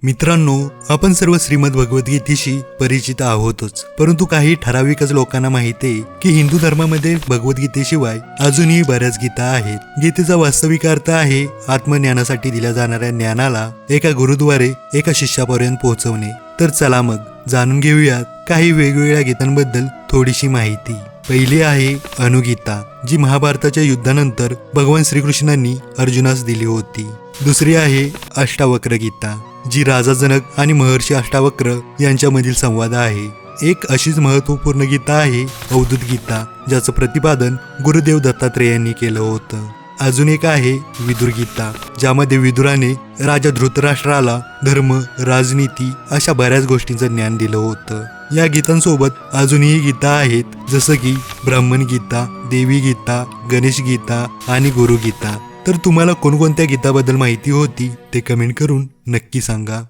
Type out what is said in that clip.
मित्रांनो, आपण सर्व श्रीमद भगवद्गीतेशी परिचित आहोतच, परंतु काही ठराविकच लोकांना माहिती आहे की हिंदू धर्मामध्ये भगवद्गीतेशिवाय अजूनही बऱ्याच गीता आहेत. गीतेचा वास्तविक अर्थ आहे आत्मज्ञानासाठी दिल्या जाणाऱ्या ज्ञानाला एका गुरुद्वारे एका शिष्यापर्यंत पोहोचवणे. तर चला मग जाणून घेऊयात काही वेगवेगळ्या गीतांबद्दल थोडीशी माहिती. पहिली आहे अनुगीता, जी महाभारताच्या युद्धानंतर भगवान श्रीकृष्णांनी अर्जुनास दिली होती. दुसरी आहे अष्टावक्र गीता, जी राजा जनक आणि महर्षी अष्टावक्र यांच्यामधील संवाद आहे. एक अशीच महत्वपूर्ण गीता आहे अवधूत गीता, ज्याचं प्रतिपादन गुरुदेव दत्तात्रेय यांनी केलं होतं. अजून एक आहे विदुर गीता, ज्यामध्ये विदुराने राजा धृतराष्ट्राला धर्म, राजनीती अशा बऱ्याच गोष्टींचं ज्ञान दिलं होतं. या गीतांसोबत अजूनही गीता आहेत, जसं की ब्राह्मण गीता, देवी गीता, गणेश गीता आणि गुरु गीता. तर तुम्हाला कोणकोणत्या गीताबद्दल माहिती होती ते कमेंट करून नक्की सांगा.